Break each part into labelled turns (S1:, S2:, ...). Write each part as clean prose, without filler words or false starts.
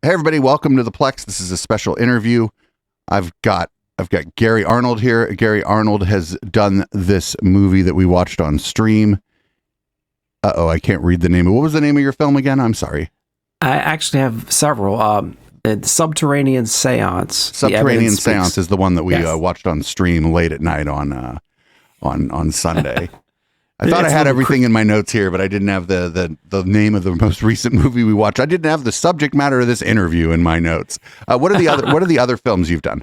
S1: Hey everybody, welcome to the Plex. This is a special interview. I've got Gary Arnold here. Gary Arnold has done this movie that we watched on stream. I can't read the name. What was the name of your film again? I'm sorry.
S2: I actually have several. Subterranean Seance.
S1: Subterranean Seance is the one that we watched on stream late at night on Sunday. I thought I had everything in my notes here, but I didn't have the name of the most recent movie we watched. I didn't have the subject matter of this interview in my notes. What are the other films you've done?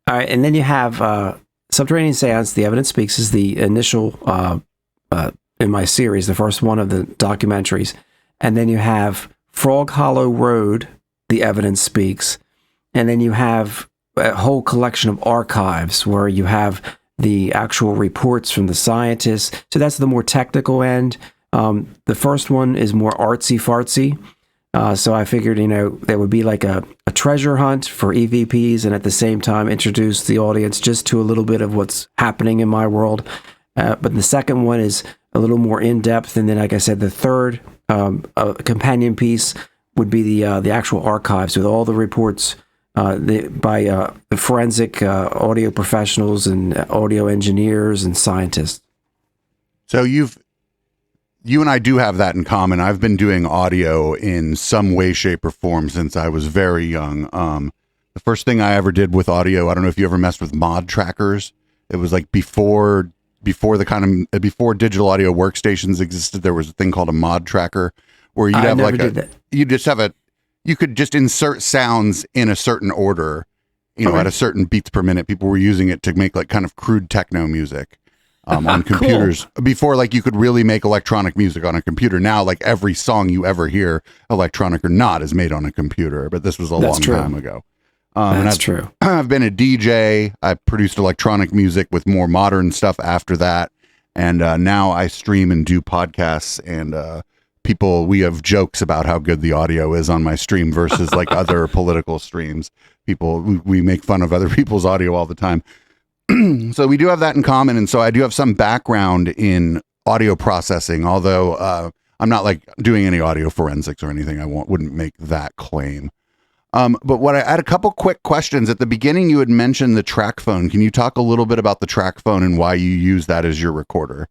S2: All right, and then you have Subterranean Seance. The Evidence Speaks is the initial in my series, the first one of the documentaries, and then you have Frog Hollow Road. The Evidence Speaks, and then you have a whole collection of archives where you have the actual reports from the scientists. So that's the more technical end. The first one is more artsy-fartsy. So I figured, there would be like a treasure hunt for EVPs and at the same time introduce the audience just to a little bit of what's happening in my world. But the second one is a little more in-depth. And then, like I said, the third companion piece would be the actual archives with all the reports by the forensic audio professionals and audio engineers and scientists.
S1: So you and I do have that in common. I've been doing audio in some way, shape, or form since I was very young. The first thing I ever did with audio, I don't know if you ever messed with mod trackers. It was like before digital audio workstations existed. There was a thing called a mod tracker where you'd have you could just insert sounds in a certain order, at a certain beats per minute. People were using it to make like kind of crude techno music on computers. Cool. Before, like, you could really make electronic music on a computer. Now, like, every song you ever hear, electronic or not, is made on a computer. But this was a long time ago.
S2: That's true.
S1: I've been a DJ. I produced electronic music with more modern stuff after that. And now I stream and do podcasts, and we have jokes about how good the audio is on my stream versus like other political streams. We make fun of other people's audio all the time. So we do have that in common. And so I do have some background in audio processing, although I'm not like doing any audio forensics or anything. I wouldn't make that claim. But I had a couple quick questions. At the beginning, you had mentioned the Tracfone. Can you talk a little bit about the Tracfone and why you use that as your recorder?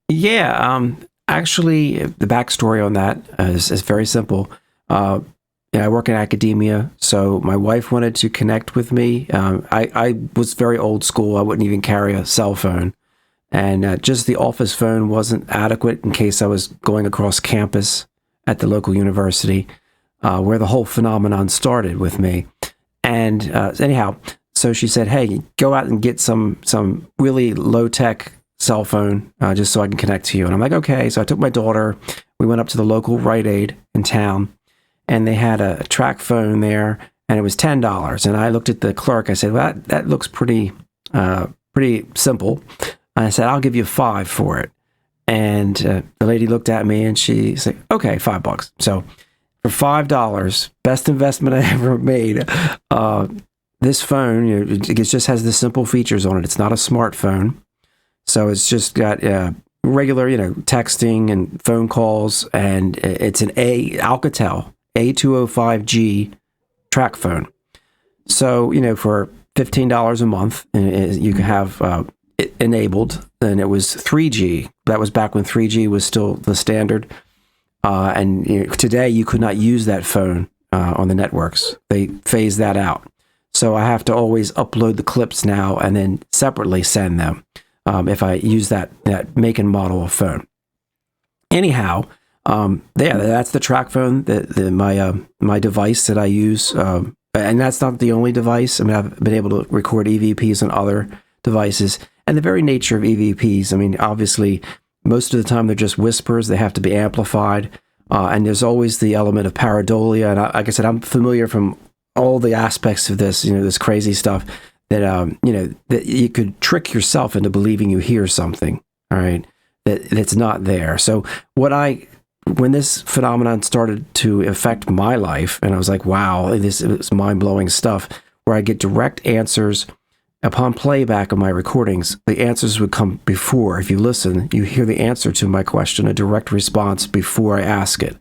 S2: Yeah. Actually, the backstory on that is very simple. I work in academia, so my wife wanted to connect with me. I was very old school. I wouldn't even carry a cell phone. And just the office phone wasn't adequate in case I was going across campus at the local university, where the whole phenomenon started with me. And anyhow, so she said, hey, go out and get some really low-tech cell phone just so I can connect to you. And I'm like, okay. So I took my daughter. We went up to the local Rite Aid in town, and they had a Tracfone there, and it was $10. And I looked at the clerk. I said, well, that looks pretty simple. And I said, I'll give you $5 for it. And the lady looked at me, and she said, okay, $5. So for $5, best investment I ever made. This phone, it just has the simple features on it. It's not a smartphone. So it's just got regular, texting and phone calls, and it's an Alcatel A205G Tracfone. So, for $15 a month, you can have it enabled, and it was 3G. That was back when 3G was still the standard. And today you could not use that phone on the networks. They phased that out. So I have to always upload the clips now and then separately send them. If I use that make and model of phone. Anyhow, that's the Tracfone, my device that I use, and that's not the only device. I mean, I've been able to record EVPs on other devices, and the very nature of EVPs. I mean, obviously, most of the time they're just whispers. They have to be amplified, and there's always the element of pareidolia. And like I said, I'm familiar from all the aspects of this, this crazy stuff. That that you could trick yourself into believing you hear something, all right, that's not there. So when this phenomenon started to affect my life, and I was like, wow, this is mind-blowing stuff, where I get direct answers upon playback of my recordings. The answers would come before. If you listen, you hear the answer to my question, a direct response before I ask it.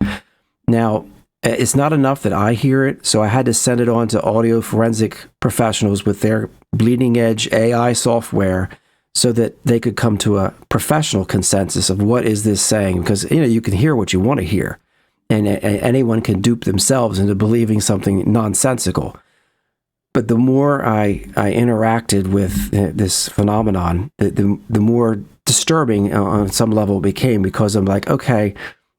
S2: Now, it's not enough that I hear it, so I had to send it on to audio forensic professionals with their bleeding edge AI software so that they could come to a professional consensus of what is this saying, because you can hear what you want to hear, and anyone can dupe themselves into believing something nonsensical. But the more I interacted with this phenomenon, the more disturbing on some level it became, because I'm like, okay,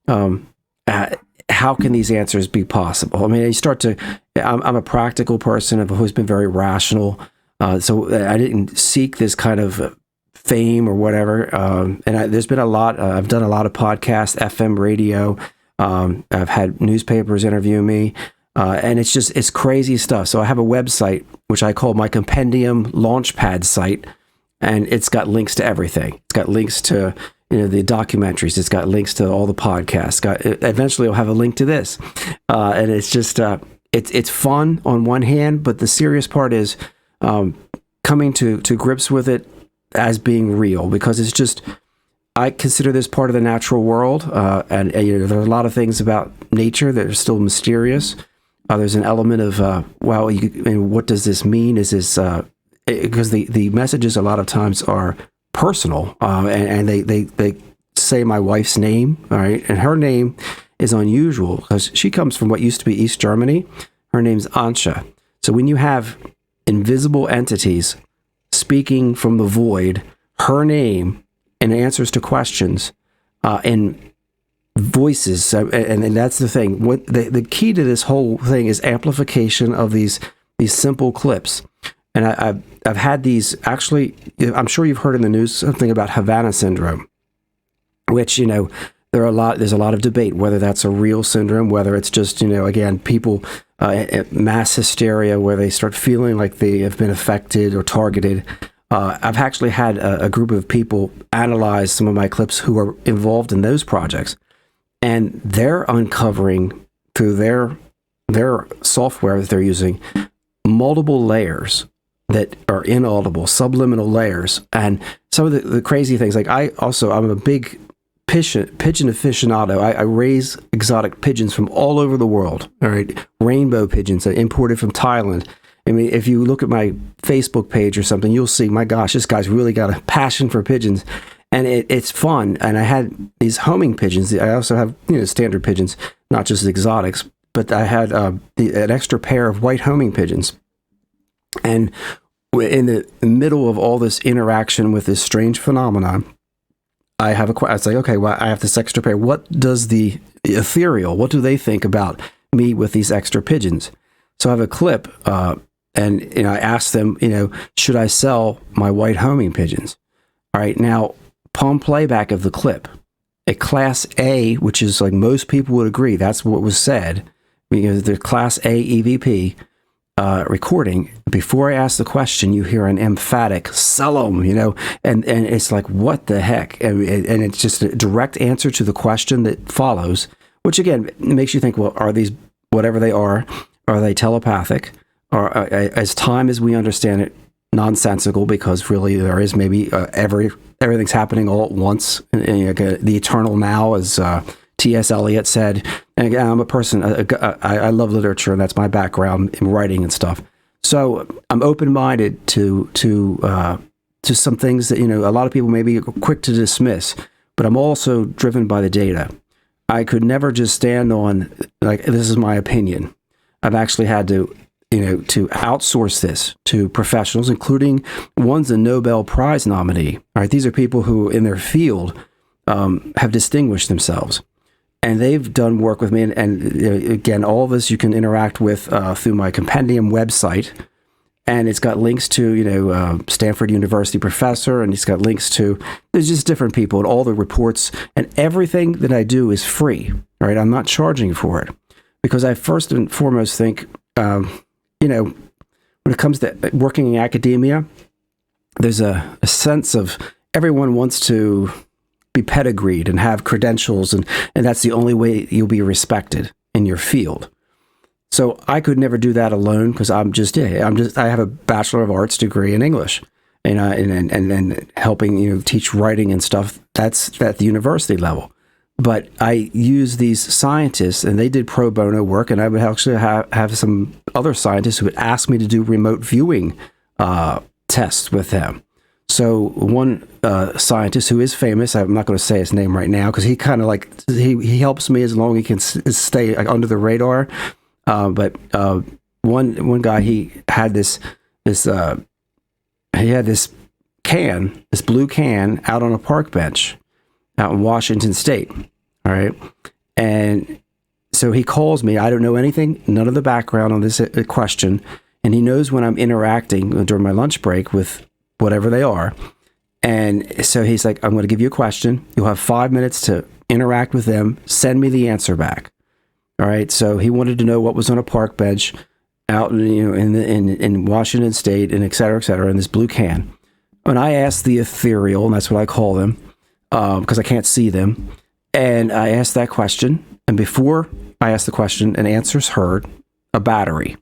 S2: how can these answers be possible? I mean, you start to, I'm a practical person. I've always been very rational. So I didn't seek this kind of fame or whatever. And there's been a lot, I've done a lot of podcasts, FM radio. I've had newspapers interview me. And it's crazy stuff. So I have a website, which I call my Compendium Launchpad site, and it's got links to everything. It's got links to the documentaries. It's got links to all the podcasts. Eventually, I'll have a link to this, and it's just it's fun on one hand, but the serious part is coming to grips with it as being real, because it's just, I consider this part of the natural world, and there are a lot of things about nature that are still mysterious. There's an element of, what does this mean? Is this, because the messages a lot of times are personal, and they say my wife's name, all right? And her name is unusual because she comes from what used to be East Germany. Her name's Antje. So when you have invisible entities speaking from the void, her name and answers to questions, and voices, and that's the thing. What the key to this whole thing is amplification of these simple clips. And I've had these, actually, I'm sure you've heard in the news something about Havana syndrome, which there's a lot of debate whether that's a real syndrome, whether it's just again, people mass hysteria where they start feeling like they have been affected or targeted. I've actually had a group of people analyze some of my clips who are involved in those projects. And they're uncovering through their software that they're using multiple layers that are inaudible, subliminal layers. And some of the crazy things, like I'm a big pigeon aficionado. I raise exotic pigeons from all over the world. All right, rainbow pigeons imported from Thailand. I mean, if you look at my Facebook page or something, you'll see, my gosh, this guy's really got a passion for pigeons. And it's fun. And I had these homing pigeons. I also have, standard pigeons, not just exotics, but I had an extra pair of white homing pigeons. And in the middle of all this interaction with this strange phenomenon, I have a question. I was like, okay, well, I have this extra pair. What does the ethereal, what do they think about me with these extra pigeons? So I have a clip, and I asked them, should I sell my white homing pigeons? All right, now, palm playback of the clip, a Class A, which is like most people would agree, that's what was said, because the Class A EVP recording, before I ask the question, you hear an emphatic, sell them, and it's like, what the heck? And it's just a direct answer to the question that follows, which again, makes you think, well, are these, whatever they are they telepathic? Or as time as we understand it, nonsensical, because really there is maybe everything's happening all at once, the eternal now, as T.S. Eliot said. And again, I'm a person, I love literature, and that's my background in writing and stuff. So I'm open-minded to some things that a lot of people may be quick to dismiss, but I'm also driven by the data. I could never just stand on, like, this is my opinion. I've actually had to outsource this to professionals, including one's a Nobel Prize nominee. All right, these are people who, in their field, have distinguished themselves, and they've done work with me. And again, all of this you can interact with through my Compendium website, and it's got links to Stanford University professor, and it's got links to, there's just different people and all the reports, and everything that I do is free. All right, I'm not charging for it, because I first and foremost think, when it comes to working in academia, there's a sense of everyone wants to be pedigreed and have credentials, and that's the only way you'll be respected in your field. So I could never do that alone, because I have a Bachelor of Arts degree in English, and helping teach writing and stuff. That's at the university level. but I use these scientists, and they did pro bono work, and I would actually have some other scientists who would ask me to do remote viewing tests with them. So one scientist who is famous, I'm not going to say his name right now because he kind of like he helps me as long as he can stay under the radar. But one guy, he had this blue can out on a park bench out in Washington State. All right. And so he calls me. I don't know anything, none of the background on this question. And he knows when I'm interacting during my lunch break with whatever they are. And so he's like, I'm going to give you a question. You'll have 5 minutes to interact with them. Send me the answer back. All right. So he wanted to know what was on a park bench out in Washington State, and et cetera, in this blue can. And I asked the ethereal, and that's what I call them, because I can't see them. And I asked that question, and before I asked the question, an answer's heard, a battery.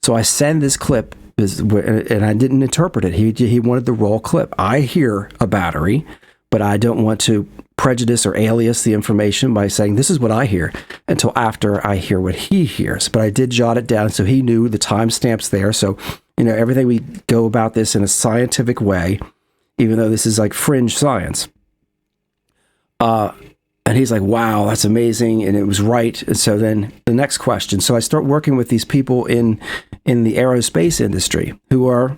S2: So I send this clip, and I didn't interpret it. He wanted the raw clip. I hear a battery, but I don't want to prejudice or alias the information by saying this is what I hear until after I hear what he hears. But I did jot it down so he knew the timestamps there. So, everything, we go about this in a scientific way, even though this is like fringe science. And he's like, wow, that's amazing. And it was right. And so then the next question. So I start working with these people in the aerospace industry who are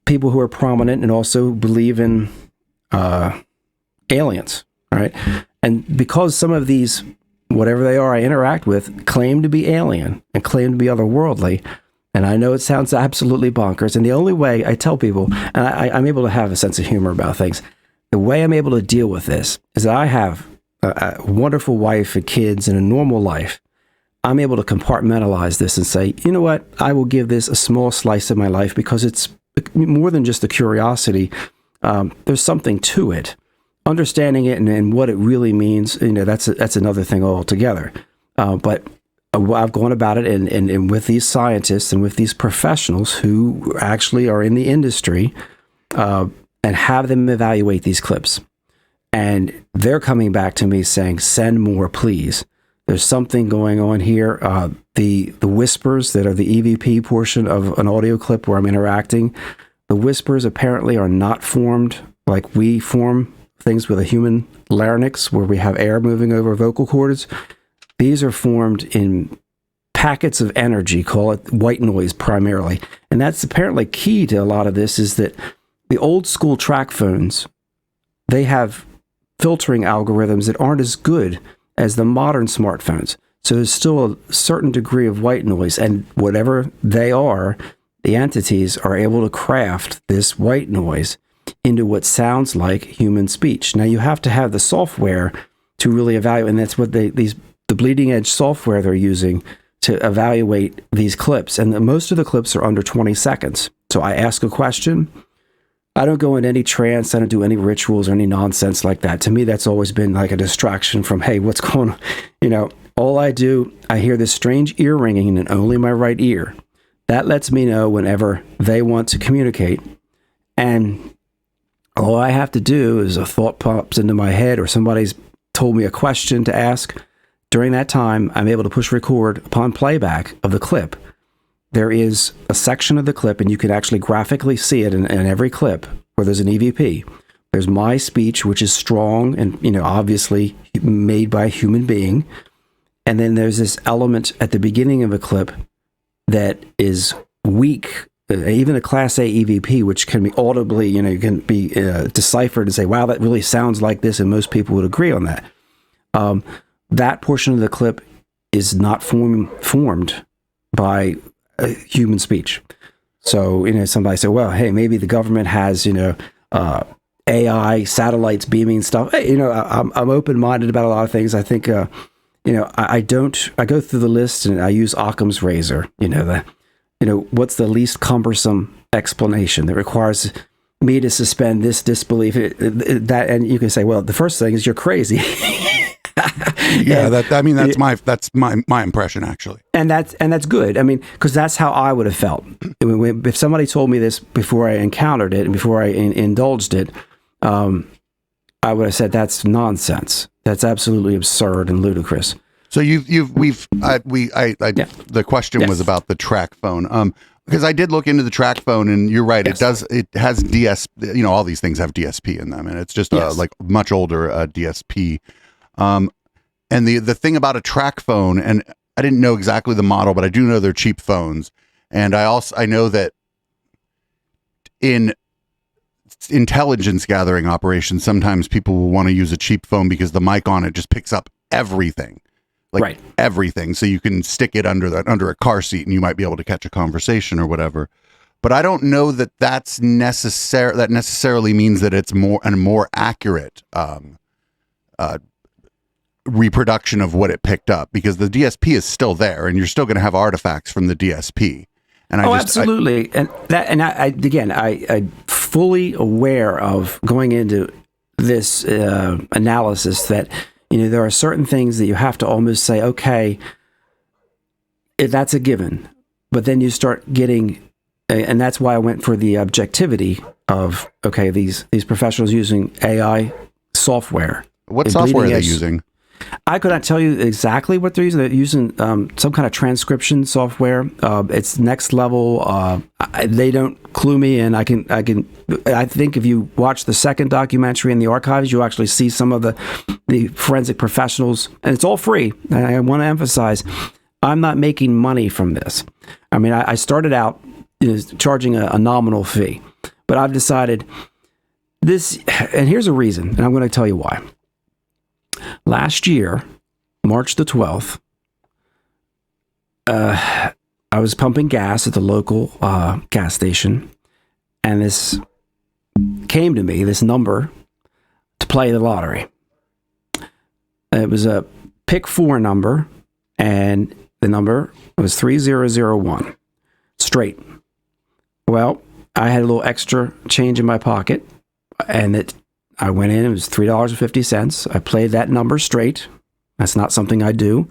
S2: people who are prominent and also believe in aliens. All right. And because some of these, whatever they are I interact with, claim to be alien and claim to be otherworldly. And I know it sounds absolutely bonkers. And the only way I tell people, and I'm able to have a sense of humor about things, the way I'm able to deal with this is that I have a wonderful wife and kids and a normal life. I'm able to compartmentalize this and say, you know what, I will give this a small slice of my life because it's more than just a curiosity. There's something to it. Understanding it and what it really means, that's another thing altogether. But I've gone about it and with these scientists and with these professionals who actually are in the industry and have them evaluate these clips. And they're coming back to me saying, send more, please. There's something going on here. The whispers that are the EVP portion of an audio clip where I'm interacting, the whispers apparently are not formed like we form things with a human larynx where we have air moving over vocal cords. These are formed in packets of energy, call it white noise primarily. And that's apparently key to a lot of this, is that the old school Tracfones, they have filtering algorithms that aren't as good as the modern smartphones. So there's still a certain degree of white noise, and whatever they are, the entities are able to craft this white noise into what sounds like human speech. Now you have to have the software to really evaluate, and that's what the bleeding edge software they're using to evaluate these clips. And most of the clips are under 20 seconds. So I ask a question. I don't go in any trance. I don't do any rituals or any nonsense like that. To me, that's always been like a distraction from, hey, what's going on? All I do, I hear this strange ear ringing in only my right ear. That lets me know whenever they want to communicate. And all I have to do is a thought pops into my head or somebody's told me a question to ask. During that time, I'm able to push record upon playback of the clip. There is a section of the clip, and you can actually graphically see it in every clip where there's an EVP. There's my speech, which is strong and, obviously made by a human being. And then there's this element at the beginning of a clip that is weak. Even a Class A EVP, which can be audibly, can be deciphered and say, wow, that really sounds like this, and most people would agree on that. That portion of the clip is not formed by human speech. So, somebody said, well, hey, maybe the government has, AI, satellites beaming stuff. Hey, I'm open-minded about a lot of things. I think, I go through the list and I use Occam's razor, what's the least cumbersome explanation that requires me to suspend this disbelief, and you can say, well, the first thing is you're crazy.
S1: Yeah, that's my impression actually,
S2: and that's good. Because that's how I would have felt if somebody told me this before I encountered it and before I indulged it. I I would have said that's nonsense. That's absolutely absurd and ludicrous.
S1: So the question was about the Tracfone. Because I did look into the Tracfone, and you're right. Yes. It has DSP. All these things have DSP in them, and it's just like much older DSP. And the thing about a Tracfone, and I didn't know exactly the model, but I do know they're cheap phones, and I know that in intelligence gathering operations, sometimes people will want to use a cheap phone because the mic on it just picks up everything. Everything. So you can stick it under a car seat and you might be able to catch a conversation or whatever. But I don't know that that necessarily means that it's a more accurate reproduction of what it picked up, because the DSP is still there and you're still going to have artifacts from the DSP. And
S2: absolutely. I fully aware of going into this analysis that there are certain things that you have to almost say, okay, that's a given. But then you start getting, and that's why I went for the objectivity of, okay, these professionals using AI software.
S1: What software are they using?
S2: I could not tell you exactly what they're using. They're using some kind of transcription software. It's next level. They don't clue me in. I think if you watch the second documentary in the archives, you actually see some of the forensic professionals, and it's all free. And I want to emphasize, I'm not making money from this. I mean, I started out charging a nominal fee, but I've decided this, and here's a reason, and I'm going to tell you why. Last year, March the 12th, I was pumping gas at the local gas station, and this came to me, this number, to play the lottery. It was a pick 4 number, and the number was 3001, straight. Well, I had a little extra change in my pocket, and I went in, it was $3.50. I played that number straight. That's not something I do.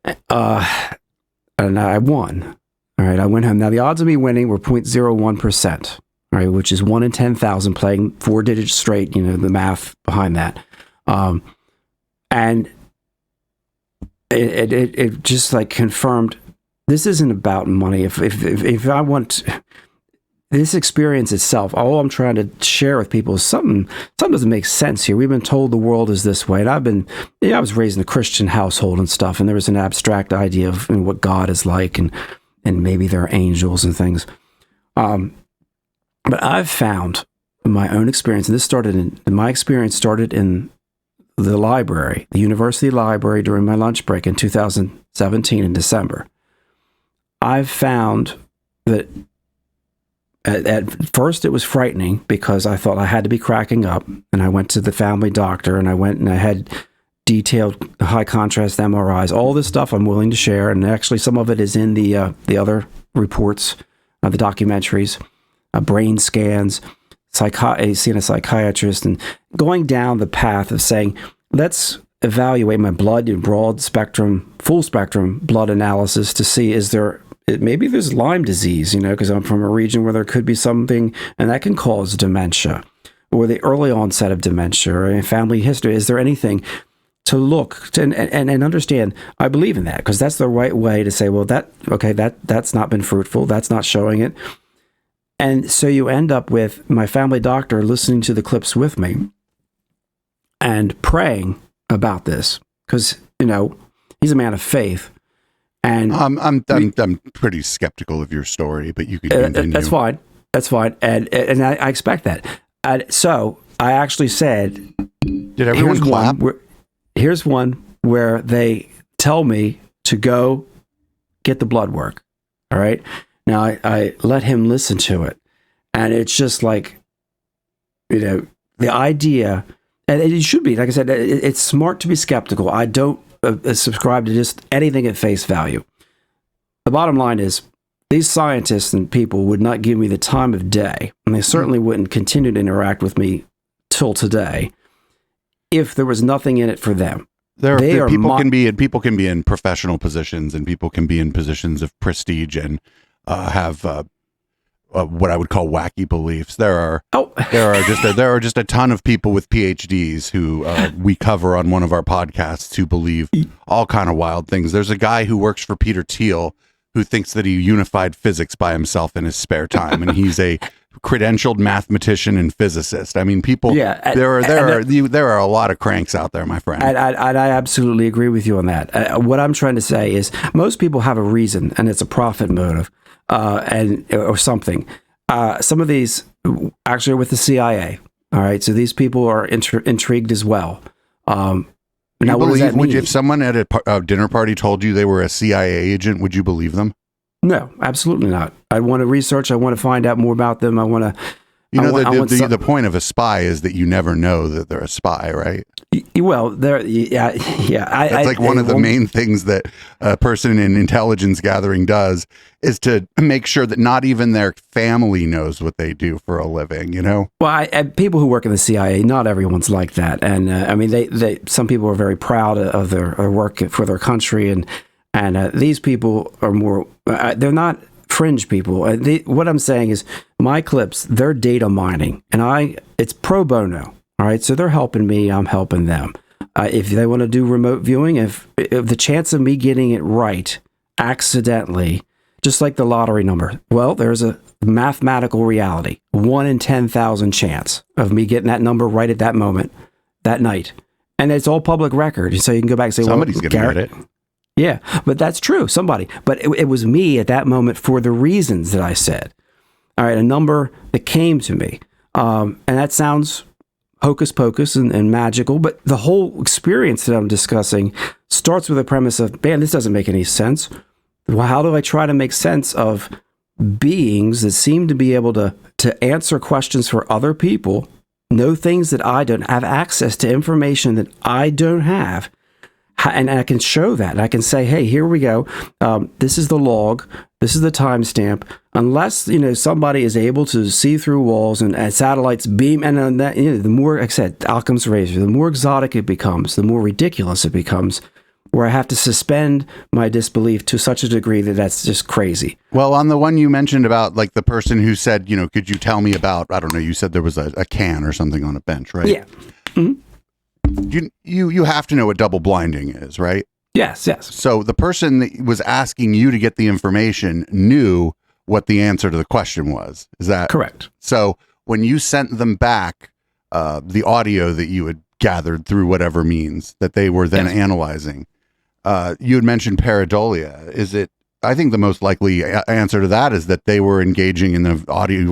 S2: And I won. All right, I went home. Now, the odds of me winning were 0.01%, all right, which is 1 in 10,000 playing 4 digits straight, the math behind that. And it just like confirmed, this isn't about money. If I want... This experience itself, all I'm trying to share with people is something doesn't make sense here. We've been told the world is this way. And I was raised in a Christian household and stuff, and there was an abstract idea of what God is like, and maybe there are angels and things. But I've found in my own experience, and my experience started in the library, the university library during my lunch break in 2017 in December. I've found that at first, it was frightening because I thought I had to be cracking up, and I went to the family doctor, and I had detailed high contrast MRIs, all this stuff I'm willing to share, and actually some of it is in the other reports, the documentaries, brain scans, seeing a psychiatrist, and going down the path of saying, let's evaluate my blood in broad spectrum, full spectrum blood analysis to see maybe there's Lyme disease, because I'm from a region where there could be something, and that can cause dementia, or the early onset of dementia, or family history. Is there anything to look to, and understand? I believe in that, because that's the right way to say, well, that's not been fruitful. That's not showing it. And so you end up with my family doctor listening to the clips with me and praying about this, because, he's a man of faith. And
S1: I'm pretty skeptical of your story, but you can continue.
S2: That's fine. And I expect that. So I actually said,
S1: did everyone clap?
S2: Here's one where they tell me to go get the blood work. All right. Now I let him listen to it, and it's just like, the idea, and it should be, like I said, it's smart to be skeptical. I don't subscribe to just anything at face value. The bottom line is, these scientists and people would not give me the time of day, and they certainly wouldn't continue to interact with me till today if there was nothing in it for them.
S1: People can be in professional positions, and people can be in positions of prestige and have what I would call wacky beliefs. There are
S2: Oh,
S1: there are just a ton of people with PhDs who we cover on one of our podcasts who believe all kind of wild things. There's a guy who works for Peter Thiel who thinks that he unified physics by himself in his spare time, and he's a credentialed mathematician and physicist. I mean, people.
S2: Yeah,
S1: there are a lot of cranks out there, my friend.
S2: I absolutely agree with you on that. What I'm trying to say is most people have a reason, and it's a profit motive, or something. Some of these actually are with the CIA. All right, so these people are intrigued as well. Now, what does that mean?
S1: If someone at a dinner party told you they were a CIA agent, would you believe them?
S2: No, absolutely not. I want to research. I want to find out more about them. I want to.
S1: The point of a spy is that you never know that they're a spy, right?
S2: Well, yeah.
S1: That's like one of the main things that a person in intelligence gathering does is to make sure that not even their family knows what they do for a living. You know.
S2: Well, people who work in the CIA, not everyone's like that, and I mean, they some people are very proud of their work for their country, and these people are more. They're not fringe people. What I'm saying is my clips, they're data mining, and it's pro bono. All right, so they're helping me, I'm helping them. If they want to do remote viewing, if the chance of me getting it right accidentally, just like the lottery number, well, there's a mathematical reality, 1 in 10,000 chance of me getting that number right at that moment, that night. And it's all public record. So you can go back and say,
S1: somebody's going to get it.
S2: Yeah, but that's true, somebody. But it was me at that moment for the reasons that I said. All right, a number that came to me. And that sounds hocus pocus and magical, but the whole experience that I'm discussing starts with a premise of, man, this doesn't make any sense. Well, how do I try to make sense of beings that seem to be able to answer questions for other people, know things that I don't have, access to information that I don't have, and I can show that. And I can say, hey, here we go. This is the log. This is the timestamp. Unless somebody is able to see through walls and satellites beam, and that, the more, like I said, Occam's razor, the more exotic it becomes, the more ridiculous it becomes, where I have to suspend my disbelief to such a degree that that's just crazy.
S1: Well, on the one you mentioned about like the person who said, could you tell me about, I don't know, you said there was a can or something on a bench, right?
S2: Yeah. Mm-hmm.
S1: You have to know what double blinding is, right?
S2: Yes.
S1: So the person that was asking you to get the information knew what the answer to the question was. Is that
S2: correct?
S1: So when you sent them back the audio that you had gathered through whatever means that they were then analyzing, you had mentioned pareidolia. Is it? I think the most likely answer to that is that they were engaging in the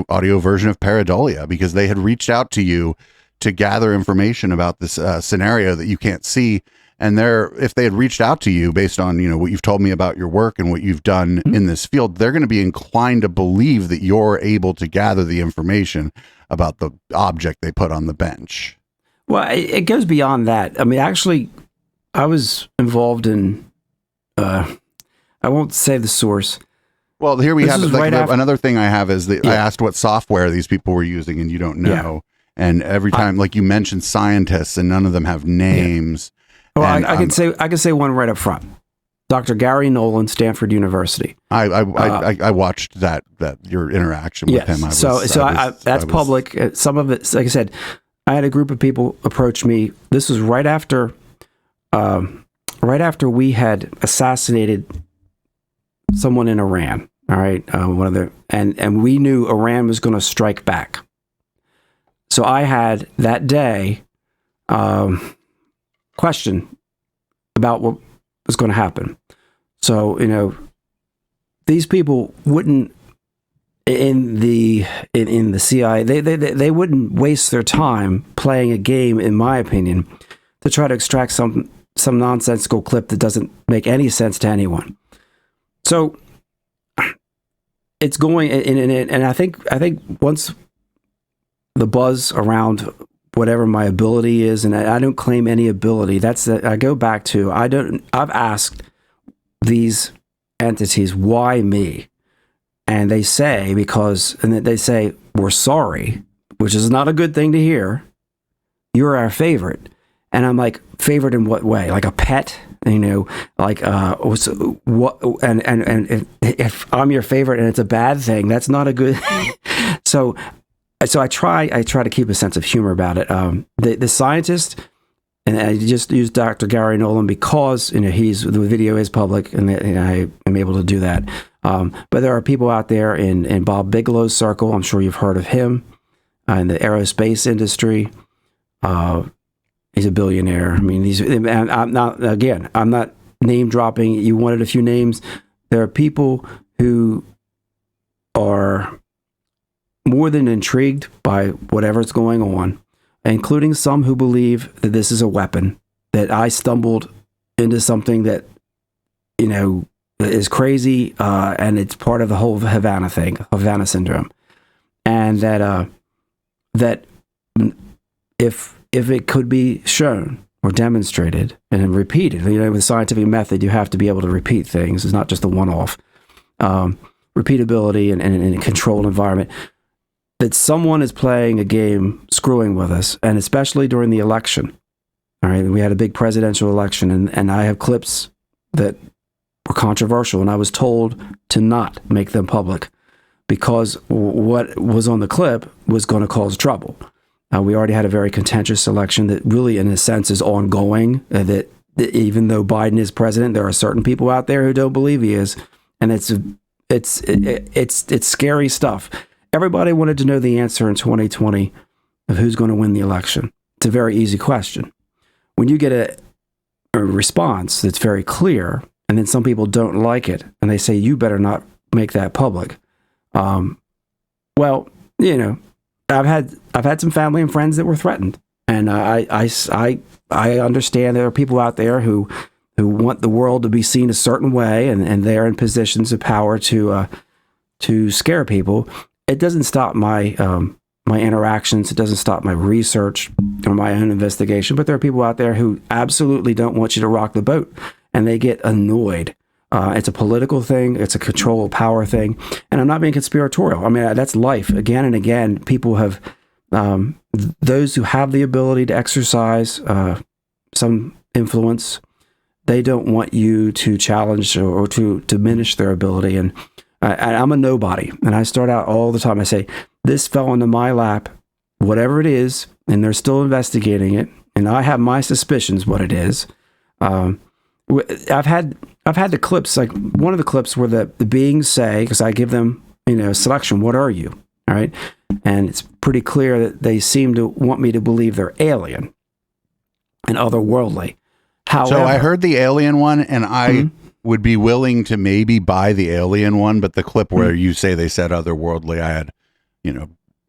S1: audio version of pareidolia because they had reached out to you to gather information about this scenario that you can't see. And if they had reached out to you based on, what you've told me about your work and what you've done in this field, they're going to be inclined to believe that you're able to gather the information about the object they put on the bench.
S2: Well, it goes beyond that. I mean, actually, I was involved in, I won't say the source.
S1: Well, here we have another thing I have is that I asked what software these people were using and you don't know. Yeah. And every time, like you mentioned scientists and none of them have names.
S2: Yeah. Well, I can say one right up front. Dr. Gary Nolan, Stanford University.
S1: I watched that your interaction with him.
S2: That's public. Some of it, like I said, I had a group of people approach me. This was right after we had assassinated someone in Iran. All right, and we knew Iran was going to strike back. So I had that day question about what was going to happen. So these people wouldn't in the CIA they wouldn't waste their time playing a game, in my opinion, to try to extract some nonsensical clip that doesn't make any sense to anyone. So it's going and I think once the buzz around whatever my ability is, and I don't claim any ability. I go back to, I've asked these entities, why me? And they say, we're sorry, which is not a good thing to hear. You're our favorite. And I'm like, favorite in what way? Like a pet? like what, and if I'm your favorite and it's a bad thing, that's not a good. So I try to keep a sense of humor about it. The scientist, and I just use Dr. Gary Nolan because the video is public, and I am able to do that. But there are people out there in Bob Bigelow's circle. I'm sure you've heard of him in the aerospace industry. He's a billionaire. I mean, I'm not name dropping. You wanted a few names. There are people who are more than intrigued by whatever's going on, including some who believe that this is a weapon, that I stumbled into something that, is crazy, and it's part of the whole Havana thing, Havana syndrome. And that if it could be shown or demonstrated and repeated, with scientific method, you have to be able to repeat things. It's not just a one-off. Repeatability and a controlled environment. That someone is playing a game, screwing with us, and especially during the election. All right, we had a big presidential election, and I have clips that were controversial, and I was told to not make them public because what was on the clip was going to cause trouble. We already had a very contentious election that really, in a sense, is ongoing. That even though Biden is president, there are certain people out there who don't believe he is, and it's scary stuff. Everybody wanted to know the answer in 2020 of who's going to win the election. It's a very easy question. When you get a response that's very clear, and then some people don't like it, and they say, you better not make that public. Well, I've had some family and friends that were threatened. And I understand there are people out there who want the world to be seen a certain way, and they're in positions of power to scare people. It doesn't stop my my interactions. It doesn't stop my research or my own investigation. But there are people out there who absolutely don't want you to rock the boat, and they get annoyed. It's a political thing. It's a control power thing. And I'm not being conspiratorial. I mean, that's life. Again and again, people have, those who have the ability to exercise some influence, they don't want you to challenge or to diminish their ability. And I'm a nobody. And I start out all the time. I say, this fell into my lap, whatever it is, and they're still investigating it. And I have my suspicions what it is. I've had the clips, like one of the clips where the beings say, because I give them, selection, what are you? All right. And it's pretty clear that they seem to want me to believe they're alien and otherworldly. However,
S1: so I heard the alien one, and I would be willing to maybe buy the alien one, but the clip where you say they said otherworldly, I had,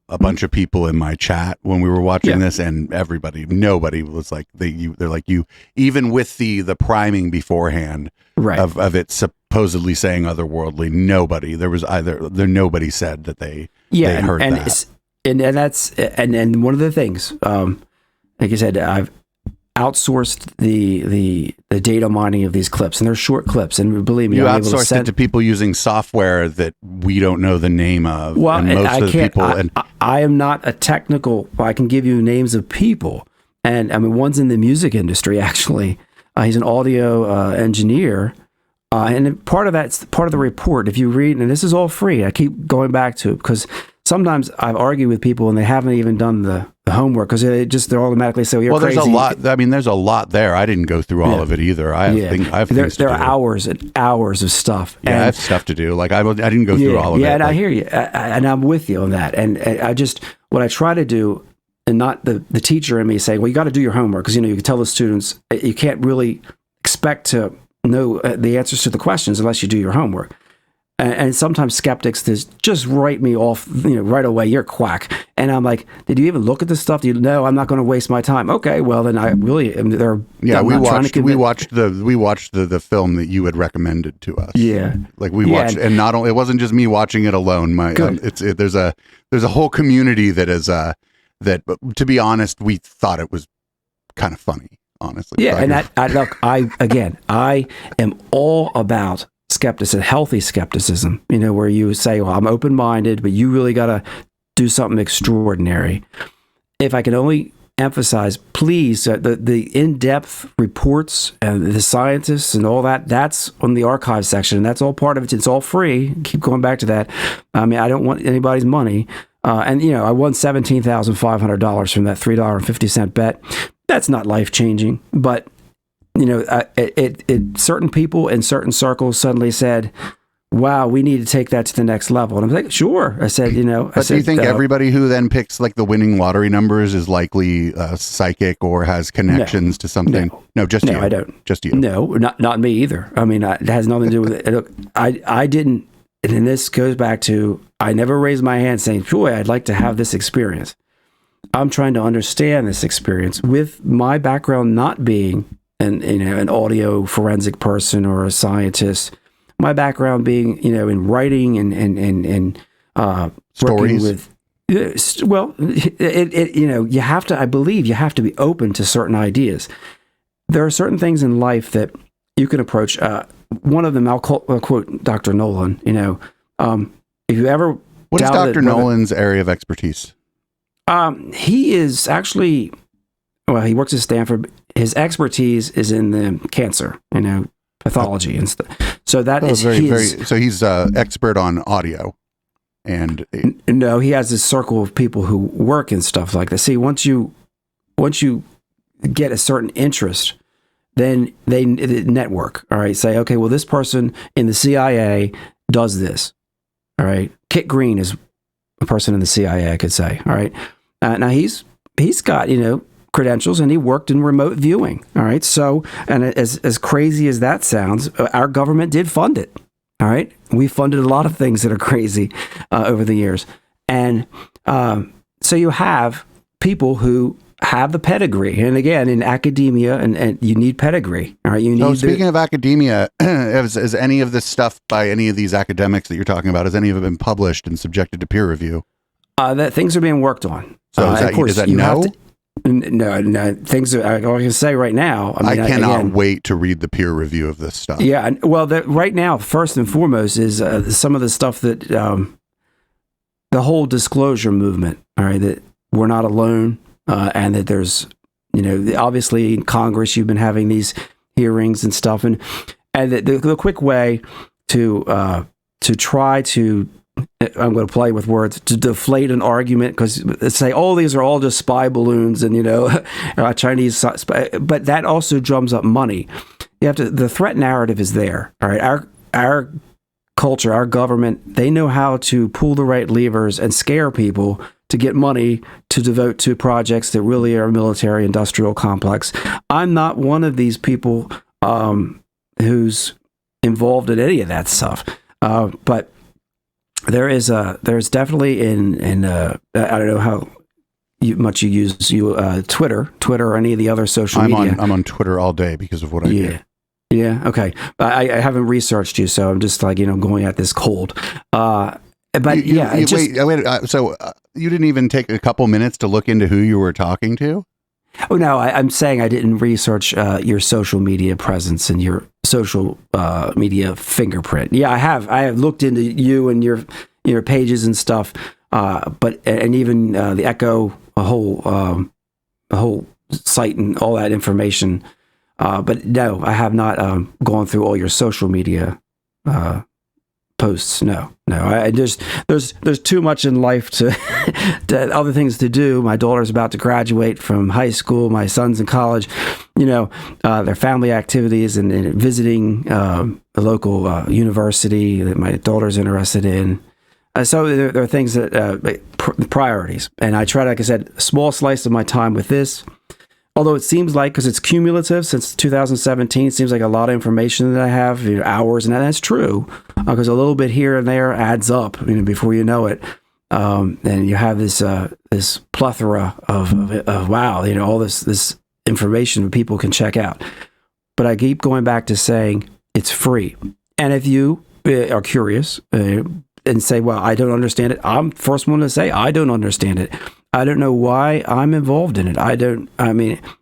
S1: a bunch of people in my chat when we were watching this, and nobody was like, they're like, you, even with the priming beforehand of it supposedly saying otherworldly, nobody said that they heard that.
S2: And one of the things, like I said, I've outsourced the data mining of these clips, and they're short clips, and believe me,
S1: you
S2: I'm able to
S1: outsourced it to people using software that we don't know the name of.
S2: Well,
S1: and most of the people,
S2: I am not a technical. I can give you names of people, and I mean, one's in the music industry actually. He's an audio engineer, and part of that's part of the report. If you read, and this is all free, I keep going back to it because sometimes I've argued with people and they haven't even done the homework because they're automatically say, "You're crazy."
S1: There's a lot. I mean, there's a lot there. I didn't go through all of it either. I have things to do.
S2: There are hours and hours of stuff.
S1: Yeah, I have stuff to do. Like I didn't go through all of it.
S2: Yeah, and I hear you, and I'm with you on that. And I just what I try to do, and not the teacher in me saying, "Well, you got to do your homework," because you can tell the students you can't really expect to know the answers to the questions unless you do your homework. And sometimes skeptics just write me off, right away. You're a quack, and I'm like, did you even look at this stuff? No, I'm not going to waste my time. Okay, well then I really am there.
S1: Yeah, we watched the film that you had recommended to us.
S2: Yeah,
S1: like we watched, and not only it wasn't just me watching it alone. There's a whole community that is that. To be honest, we thought it was kind of funny, honestly.
S2: Yeah, and I am all about skepticism, healthy skepticism, where you say, well, I'm open-minded, but you really got to do something extraordinary. If I can only emphasize, please, the in-depth reports and the scientists and all that, that's on the archive section. And that's all part of it. It's all free. Keep going back to that. I mean, I don't want anybody's money. And, I won $17,500 from that $3.50 bet. That's not life-changing. But, certain people in certain circles suddenly said, wow, we need to take that to the next level. And I'm like, sure. I said,
S1: But do you think everybody who then picks like the winning lottery numbers is likely psychic or has connections to something? No, just you.
S2: No, I don't.
S1: Just you.
S2: No, not me either. I mean, it has nothing to do with it. Look, I didn't, and this goes back to, I never raised my hand saying, boy, I'd like to have this experience. I'm trying to understand this experience with my background not being an audio forensic person or a scientist. My background being, in writing and
S1: stories.
S2: With, you have to. I believe you have to be open to certain ideas. There are certain things in life that you can approach. One of them, I'll quote Dr. Nolan. If you ever,
S1: what is Dr. Nolan's area of expertise?
S2: He is actually, he works at Stanford. His expertise is in the cancer, pathology and stuff. So that is
S1: so he's expert on audio, and
S2: no, he has this circle of people who work in stuff like this. See, once you get a certain interest, then they network. All right, say, okay, well, this person in the CIA does this. All right, Kit Green is a person in the CIA, I could say. All right, now he's got credentials, and he worked in remote viewing. All right. So, and as crazy as that sounds, our government did fund it. All right. We funded a lot of things that are crazy over the years. And so you have people who have the pedigree. And again, in academia, and you need pedigree. All right. You need.
S1: Speaking of academia, has any of this stuff by any of these academics that you're talking about, has any of it been published and subjected to peer review?
S2: That things are being worked on.
S1: So is that no?
S2: No. Things that I can say right now.
S1: I cannot wait to read the peer review of this stuff.
S2: Yeah, well, right now, first and foremost is some of the stuff that the whole disclosure movement. All right, that we're not alone, and that there's, obviously in Congress you've been having these hearings and stuff, and the quick way to try to. I'm going to play with words to deflate an argument, because say, oh, these are all just spy balloons and Chinese spy, but that also drums up money. You have to. The threat narrative is there. All right, our culture, our government, they know how to pull the right levers and scare people to get money to devote to projects that really are military industrial complex. I'm not one of these people who's involved in any of that stuff, but. There's definitely in I don't know how much you use Twitter or any of the other social media.
S1: I'm on Twitter all day because of what I do.
S2: Yeah. Okay. I haven't researched you, so I'm just going at this cold. But wait.
S1: So you didn't even take a couple minutes to look into who you were talking to?
S2: Oh no, I'm saying I didn't research your social media presence and your social media fingerprint. Yeah, I have. I have looked into you and your pages and stuff. But even the Echo, a whole site and all that information. But no, I have not gone through all your social media posts. No. There's too much in life to other things to do. My daughter's about to graduate from high school. My son's in college. Their family activities and visiting the local university that my daughter's interested in. So there are things that priorities, and I try, like I said, a small slice of my time with this. Although it seems like, because it's cumulative since 2017, it seems like a lot of information that I have, hours, and that's true, because a little bit here and there adds up, before you know it. And you have this plethora of wow, all this information that people can check out. But I keep going back to saying it's free. And if you are curious and say, well, I don't understand it, I'm the first one to say I don't understand it. I don't know why I'm involved in it.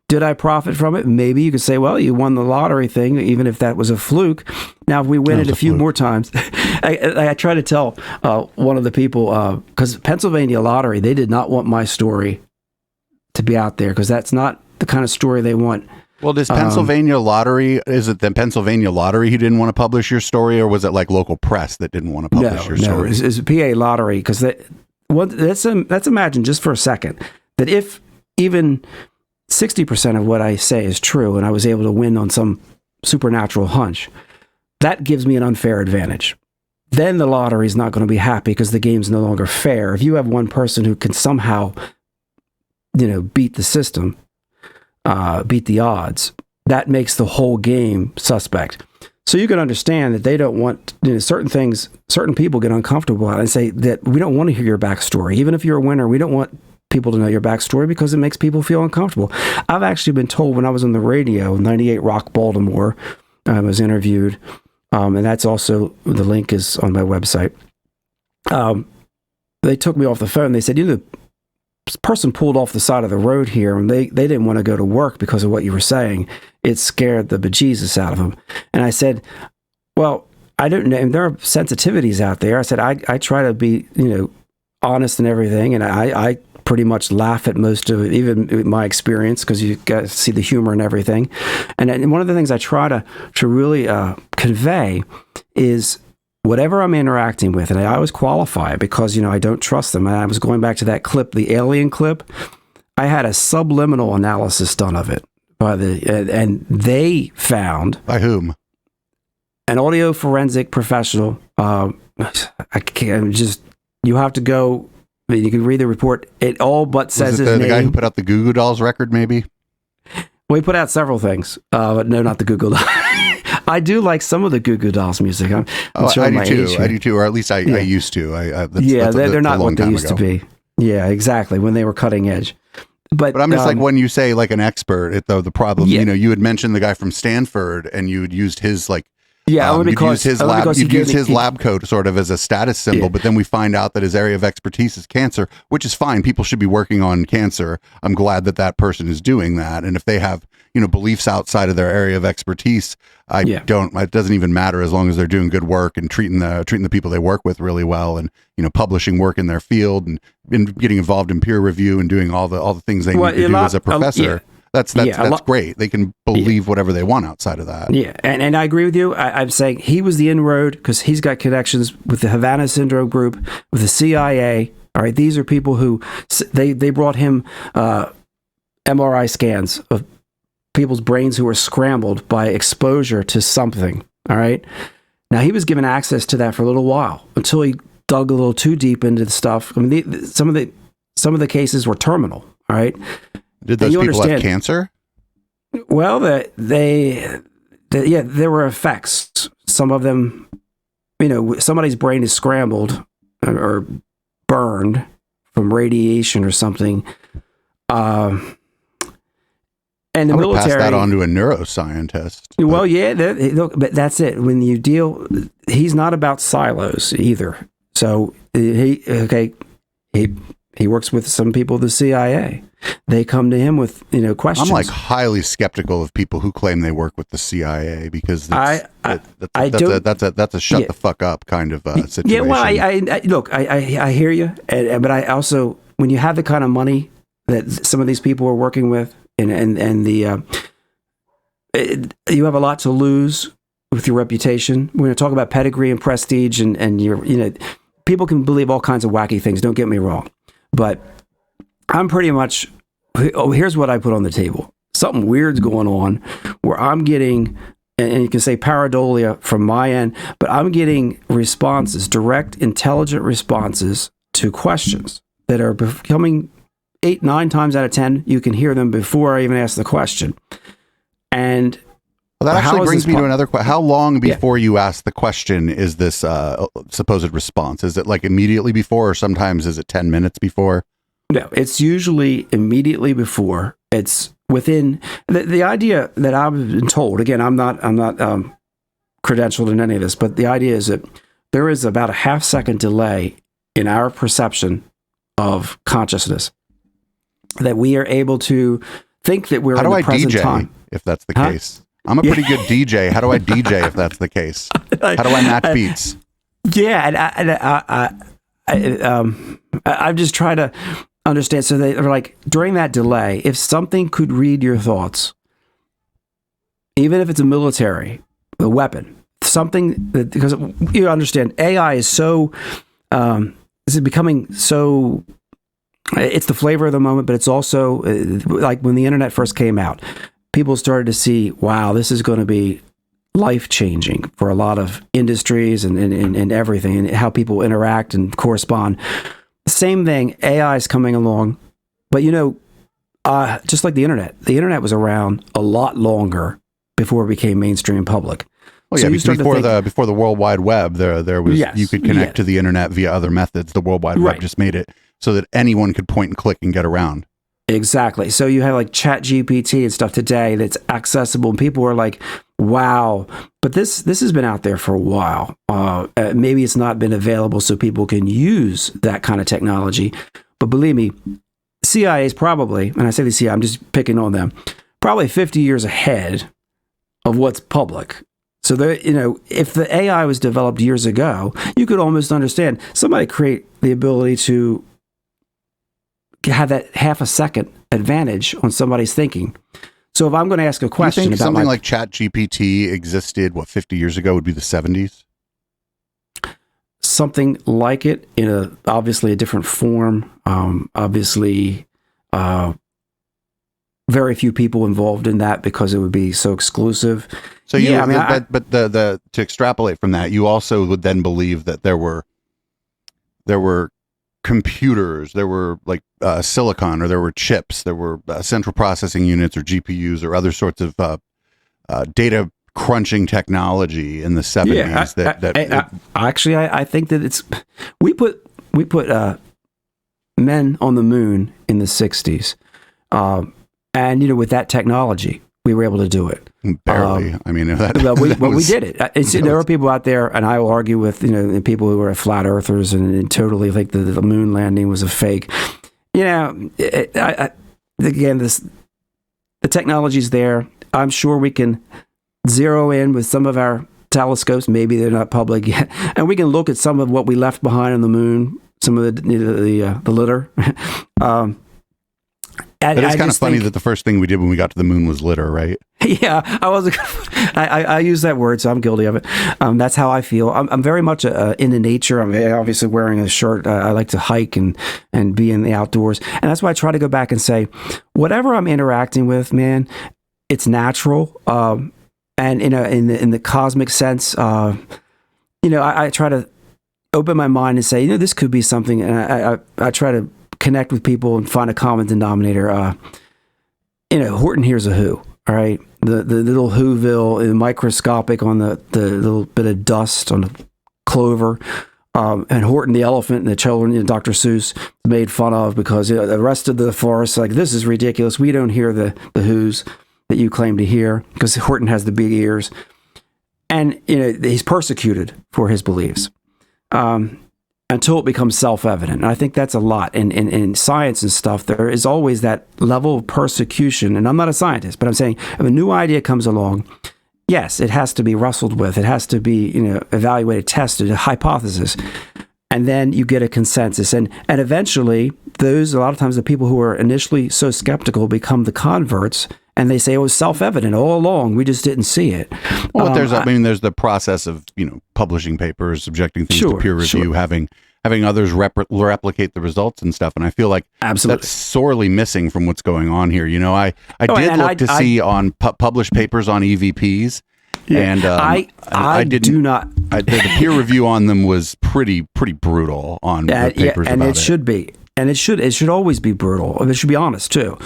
S2: Did I profit from it? Maybe you could say, well, you won the lottery thing, even if that was a fluke. Now, if we win it a few more times, I try to tell one of the people, because Pennsylvania Lottery, they did not want my story to be out there because that's not the kind of story they want.
S1: Well, does Pennsylvania Lottery, is it the Pennsylvania Lottery who didn't want to publish your story, or was it like local press that didn't want to publish your story?
S2: No, it's a PA Lottery because let's imagine just for a second that if even 60% of what I say is true and I was able to win on some supernatural hunch, that gives me an unfair advantage. Then the lottery is not going to be happy because the game's no longer fair. If you have one person who can somehow, beat the system, beat the odds, that makes the whole game suspect. So you can understand that they don't want certain things. Certain people get uncomfortable and say that we don't want to hear your backstory. Even if you're a winner, we don't want people to know your backstory because it makes people feel uncomfortable. I've actually been told when I was on the radio, 98 Rock Baltimore, I was interviewed, and that's also, the link is on my website. They took me off the phone. They said, the person pulled off the side of the road here, and they didn't want to go to work because of what you were saying. It scared the bejesus out of them. And I said, well, I don't know. And there are sensitivities out there. I said, I try to be, honest and everything. And I pretty much laugh at most of it, even my experience, because you guys see the humor and everything. And one of the things I try to really convey is whatever I'm interacting with, and I always qualify it because, I don't trust them. And I was going back to that clip, the alien clip. I had a subliminal analysis done of it and they found.
S1: By whom?
S2: An audio forensic professional. You have to go. You can read the report. It all but says his name.
S1: The guy who put out the Goo Goo Dolls record, maybe?
S2: Well, he put out several things, but no, not the Goo Goo Dolls. I do like some of the Goo Goo Dolls music. I do too, or at least I used to. They're not what they used to be. Yeah, exactly, when they were cutting edge. But
S1: I'm just like, when you say like an expert, the problem, you had mentioned the guy from Stanford, and you had used his like.
S2: Yeah, only because
S1: his lab coat sort of as a status symbol, but then we find out that his area of expertise is cancer, which is fine. People should be working on cancer. I'm glad that person is doing that. And if they have, beliefs outside of their area of expertise, it doesn't even matter as long as they're doing good work and treating the people they work with really well, and, publishing work in their field and getting involved in peer review and doing all the things they need to do as a professor. That's great. They can believe whatever they want outside of that.
S2: Yeah, and I agree with you. I'm saying he was the inroad because he's got connections with the Havana Syndrome group, with the CIA. All right, these are people who they brought him MRI scans of people's brains who were scrambled by exposure to something. All right, now he was given access to that for a little while until he dug a little too deep into the stuff. I mean, some of the cases were terminal. All right.
S1: Did those people have cancer?
S2: Well, there were effects. Some of them, somebody's brain is scrambled or burned from radiation or something. And the military
S1: pass that on to a neuroscientist.
S2: Well, but that's it. When you deal, he's not about silos either. So he works with some people at the CIA. They come to him with questions.
S1: I'm like highly skeptical of people who claim they work with the CIA because that's a shut the fuck up kind of situation.
S2: Yeah, well, I hear you, but I also, when you have the kind of money that some of these people are working with, and you have a lot to lose with your reputation. We're going to talk about pedigree and prestige, and your people can believe all kinds of wacky things. Don't get me wrong, but I'm pretty much, here's what I put on the table. Something weird's going on where I'm getting, and you can say pareidolia from my end, but I'm getting responses, direct, intelligent responses to questions that are becoming 8, 9 times out of 10. You can hear them before I even ask the question. And
S1: that actually brings me to another question. How long before you ask the question is this supposed response? Is it like immediately before, or sometimes is it 10 minutes before?
S2: No, it's usually immediately before. It's within the idea that I've been told. Again, I'm not credentialed in any of this, but the idea is that there is about a half-second delay in our perception of consciousness, that we are able to think that we're in the present time.
S1: If that's the case, I'm a pretty good DJ. How do I DJ if that's the case? How do I match beats?
S2: Yeah, and I'm just trying to. understand. So they are like, during that delay, if something could read your thoughts, even if it's a military, a weapon, something that, because you understand, AI is so, is it becoming so, it's the flavor of the moment, but it's also like when the internet first came out, people started to see, wow, this is going to be life-changing for a lot of industries and everything, and how people interact and correspond. Same thing, AI is coming along, but just like the internet was around a lot longer before it became mainstream public.
S1: Well,
S2: So
S1: yeah,
S2: you start to think-
S1: before the World Wide Web, there was
S2: Yes,
S1: you could connect
S2: yes.
S1: to the internet via other methods. The World Wide
S2: Right.
S1: Web just made it so that anyone could point and click and get around.
S2: Exactly. So you have like Chat GPT and stuff today that's accessible, and people are like, wow. But this has been out there for a while. Maybe it's not been available so people can use that kind of technology. But believe me, CIA is probably, and I say the CIA, I'm just picking on them, probably 50 years ahead of what's public. So if the AI was developed years ago, you could almost understand somebody create the ability to have that half a second advantage on somebody's thinking. So if I'm going to ask a
S1: Do you
S2: question
S1: think
S2: about
S1: something like Chat GPT existed, 50 years ago would be the 70s?
S2: something like it in obviously a different form, obviously very few people involved in that because it would be so exclusive.
S1: So
S2: but
S1: the to extrapolate from that, you also would then believe that there were computers, there were like silicon, or there were chips, there were central processing units or GPUs or other sorts of data crunching technology in the 70s.
S2: I think that we put men on the moon in the 60s, and with that technology we were able to do it.
S1: Barely.
S2: We did it. There are people out there, and I will argue with people who are flat earthers and totally think that the moon landing was a fake. Again, the technology's there. I'm sure we can zero in with some of our telescopes. Maybe they're not public yet, and we can look at some of what we left behind on the moon. Some of the litter.
S1: But it's kind of funny that the first thing we did when we got to the moon was litter, right?
S2: Yeah, I use that word, so I'm guilty of it. That's how I feel. I'm very much into nature. I'm obviously wearing a shirt. I like to hike and be in the outdoors, and that's why I try to go back and say, whatever I'm interacting with, man, it's natural. And in the cosmic sense, I try to open my mind and say, this could be something, and I try to connect with people and find a common denominator. Horton hears a who, all right? The little whoville, microscopic on the little bit of dust on the clover, and Horton the elephant and the children, Dr. Seuss made fun of because the rest of the forest, like, this is ridiculous. We don't hear the who's that you claim to hear because Horton has the big ears. And, he's persecuted for his beliefs. Until it becomes self-evident. And I think that's a lot. In science and stuff, there is always that level of persecution. And I'm not a scientist, but I'm saying if a new idea comes along, yes, it has to be wrestled with. It has to be, evaluated, tested, a hypothesis. And then you get a consensus. And eventually, a lot of times the people who are initially so skeptical become the converts. And they say it was self-evident all along. We just didn't see it.
S1: Well, there's the process of publishing papers, subjecting things to peer review, having others replicate the results and stuff. And I feel like
S2: absolutely
S1: that's sorely missing from what's going on here. I did look to see on published papers on EVPs, and the peer review on them was pretty brutal on the papers
S2: and
S1: about
S2: it should be, and it should always be brutal. It should be honest too.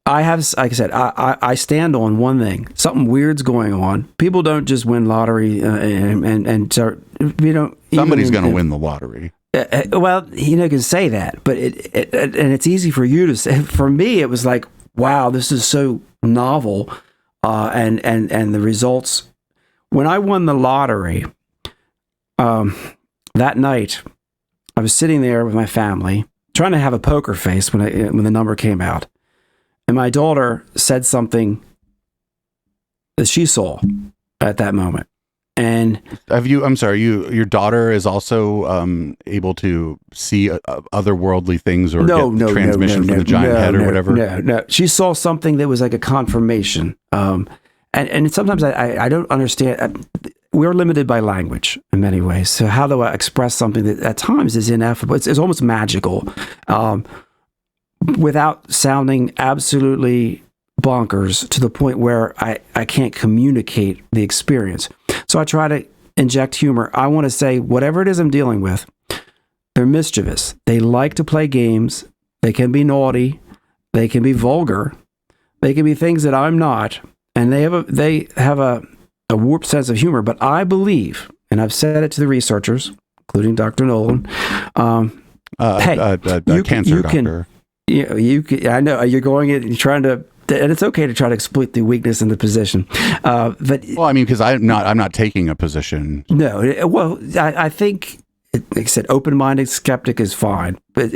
S2: I have, like I said, I stand on one thing. Something weird's going on. People don't just win lottery and start,
S1: somebody's going to win the lottery.
S2: Well, you can say that, but and it's easy for you to say. For me, it was like, wow, this is so novel, and the results. When I won the lottery, that night, I was sitting there with my family, trying to have a poker face when the number came out. And my daughter said something that she saw at that moment. And
S1: I'm sorry, your daughter is also able to see otherworldly things or get transmission from the giant head or whatever?
S2: No. She saw something that was like a confirmation. And sometimes I don't understand. We're limited by language in many ways. So how do I express something that at times is ineffable? It's almost magical, without sounding absolutely bonkers to the point where I can't communicate the experience. So I try to inject humor. I want to say whatever it is I'm dealing with, they're mischievous. They like to play games. They can be naughty. They can be vulgar. They can be things that I'm not. And they have a warped sense of humor. But I believe, and I've said it to the researchers, including Dr. Nolan, hey,
S1: cancer doctor.
S2: You can, I know you're going in, you're trying to, and it's okay to try to exploit the weakness in the position. But
S1: well, I mean, because I'm not taking a position.
S2: No, well, I think, like I said, open-minded skeptic is fine, but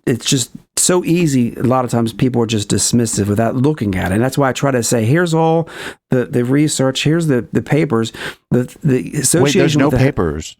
S2: it's just so easy. A lot of times people are just dismissive without looking at it. And that's why I try to say, here's all the research, here's the papers, the association.
S1: Wait, there's no papers.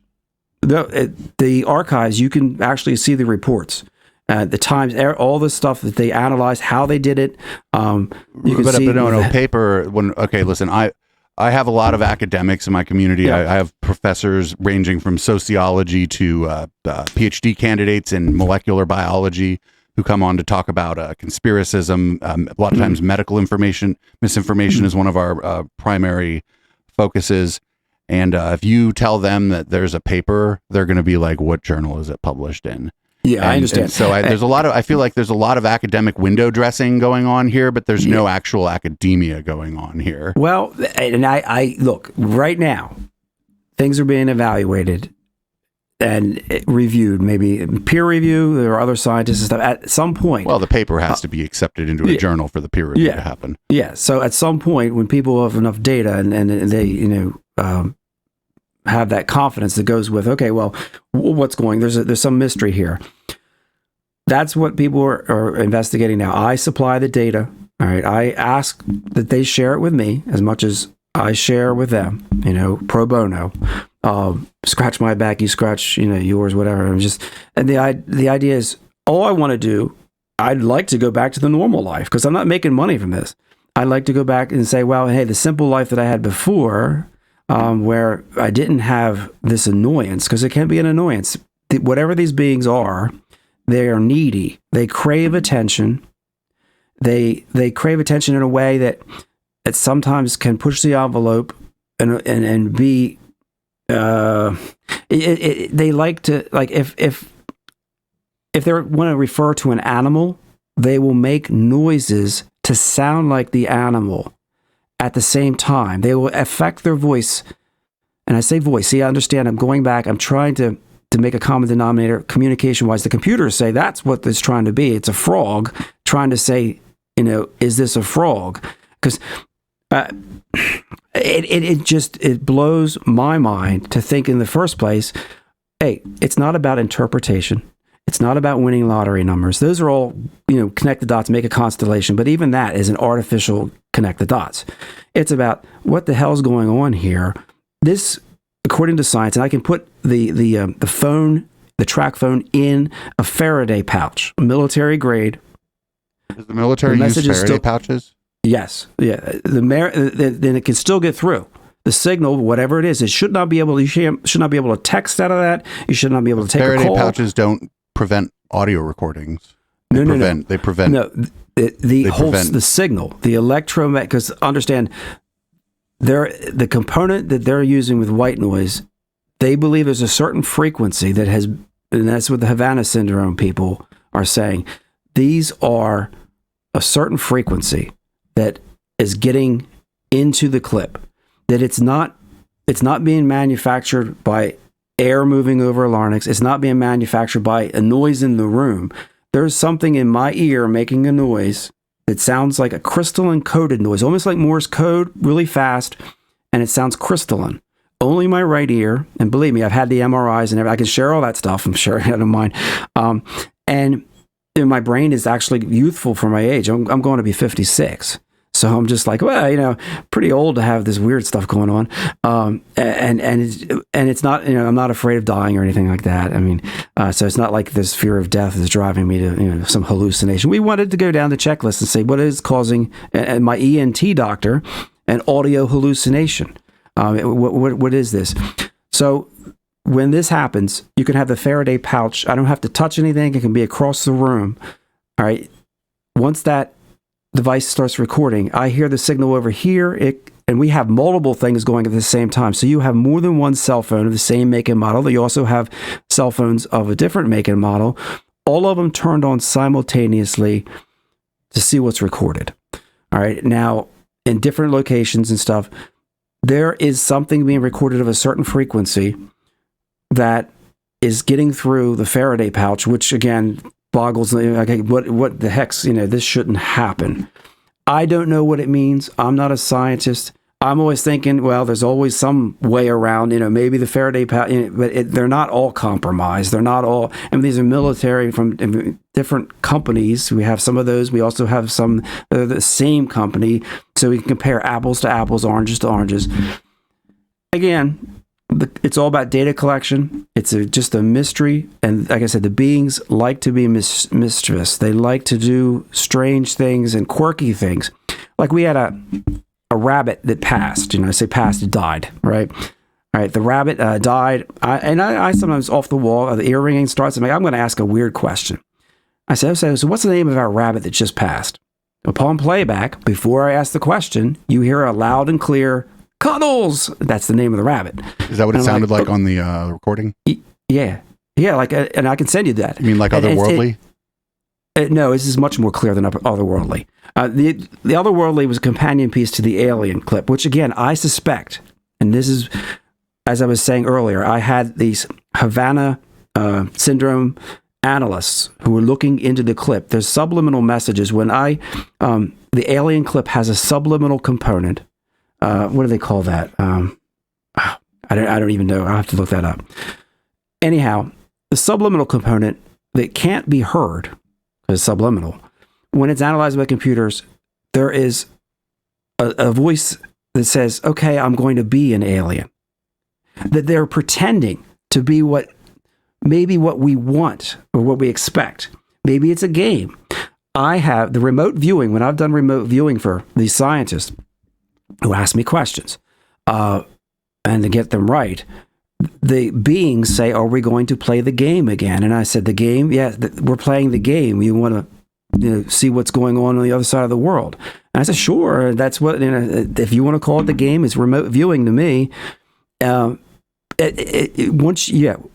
S2: The archives, you can actually see the reports. The Times, all the stuff that they analyzed, how they did it. You can see.
S1: But no paper. Okay, listen, I have a lot of academics in my community. Yeah. I have professors ranging from sociology to PhD candidates in molecular biology who come on to talk about conspiracism. A lot of times medical misinformation is one of our primary focuses. And if you tell them that there's a paper, they're going to be like, what journal is it published in?
S2: Yeah, I understand.
S1: So I feel like there's a lot of academic window dressing going on here, but there's no actual academia going on here.
S2: Well, and I look, right now, things are being evaluated and reviewed, maybe peer review. There are other scientists and stuff at some point.
S1: Well, the paper has to be accepted into a journal for the peer review to happen.
S2: Yeah. So at some point when people have enough data and they, have that confidence that goes with, okay, well, what's going, there's some mystery here. That's what people are investigating now. I supply the data. All right. I ask that they share it with me as much as I share with them, pro bono. Scratch my back, you scratch, yours, whatever. And the idea is, all I want to do, I'd like to go back to the normal life because I'm not making money from this. I'd like to go back and say, well, hey, the simple life that I had before, where I didn't have this annoyance, because it can be an annoyance. Whatever these beings are, they are needy. They crave attention. They crave attention in a way that sometimes can push the envelope and be. They like to, like, if they want to refer to an animal, they will make noises to sound like the animal. At the same time, they will affect their voice. And I say voice. See, I understand. I'm going back. I'm trying to make a common denominator communication-wise. The computers say that's what it's trying to be. It's a frog trying to say, is this a frog? Because it blows my mind to think in the first place, hey, it's not about interpretation. It's not about winning lottery numbers. Those are all, connect the dots, make a constellation. But even that is an artificial connect the dots. It's about what the hell's going on here. This, according to science, and I can put the phone, the Tracfone, in a Faraday pouch, military grade.
S1: Does the military use Faraday pouches?
S2: Yes. Yeah. Then it can still get through. The signal, whatever it is, you should not be able to text out of that. You should not be able to take a call.
S1: Faraday pouches don't prevent audio recordings.
S2: No.
S1: They prevent.
S2: No, the signal, the electromagnetic. Because understand, the component that they're using with white noise, they believe there's a certain frequency that has, and that's what the Havana syndrome people are saying. These are a certain frequency that is getting into the clip. That it's not being manufactured by air moving over a larynx. It's not being manufactured by a noise in the room. There's something in my ear making a noise that sounds like a crystalline coded noise, almost like Morse code, really fast, and it sounds crystalline. Only my right ear, and believe me, I've had the MRIs and everything. I can share all that stuff. I'm sure I don't mind. And my brain is actually youthful for my age. I'm going to be 56. So I'm just like, well, pretty old to have this weird stuff going on. It's not, I'm not afraid of dying or anything like that. I mean, so it's not like this fear of death is driving me to, some hallucination. We wanted to go down the checklist and say, what is causing my ENT doctor an audio hallucination? What is this? So when this happens, you can have the Faraday pouch. I don't have to touch anything. It can be across the room. All right. Once that device starts recording, I hear the signal over here, and we have multiple things going at the same time. So you have more than one cell phone of the same make and model. You also have cell phones of a different make and model, all of them turned on simultaneously to see what's recorded. All right. Now, in different locations and stuff, there is something being recorded of a certain frequency that is getting through the Faraday pouch, which again boggles. Okay, what the heck's, this shouldn't happen. I don't know what it means. I'm not a scientist. I'm always thinking, well, there's always some way around, maybe the Faraday pouch, but they're not all compromised. They're not all, these are military from different companies. We have some of those. We also have some the same company. So we can compare apples to apples, oranges to oranges. Again, it's all about data collection. It's just a mystery. And like I said, the beings like to be mischievous. They like to do strange things and quirky things. Like we had a rabbit that passed. I say passed, it died, right? All right, the rabbit died. I sometimes off the wall, the ear ringing starts. I'm going to ask a weird question. I said, so what's the name of our rabbit that just passed? Upon playback, before I ask the question, you hear a loud and clear, Cuddles! That's the name of the rabbit.
S1: Is that what it sounded like on the recording?
S2: Yeah. Yeah, and I can send you that.
S1: You mean like otherworldly?
S2: No, this is much more clear than otherworldly. The otherworldly was a companion piece to the alien clip, which again, I suspect, and this is, as I was saying earlier, I had these Havana syndrome analysts who were looking into the clip. There's subliminal messages. When the alien clip has a subliminal component. What do they call that? I don't even know. I'll have to look that up. Anyhow, the subliminal component that can't be heard is subliminal. When it's analyzed by computers, there is a voice that says, okay, I'm going to be an alien. That they're pretending to be maybe what we want or what we expect. Maybe it's a game. I have the remote viewing, when I've done remote viewing for these scientists who ask me questions, and to get them right, the beings say, are we going to play the game again? And I said, the game? Yeah, we're playing the game. You want to see what's going on the other side of the world. And I said, sure, that's what, if you want to call it the game, it's remote viewing to me.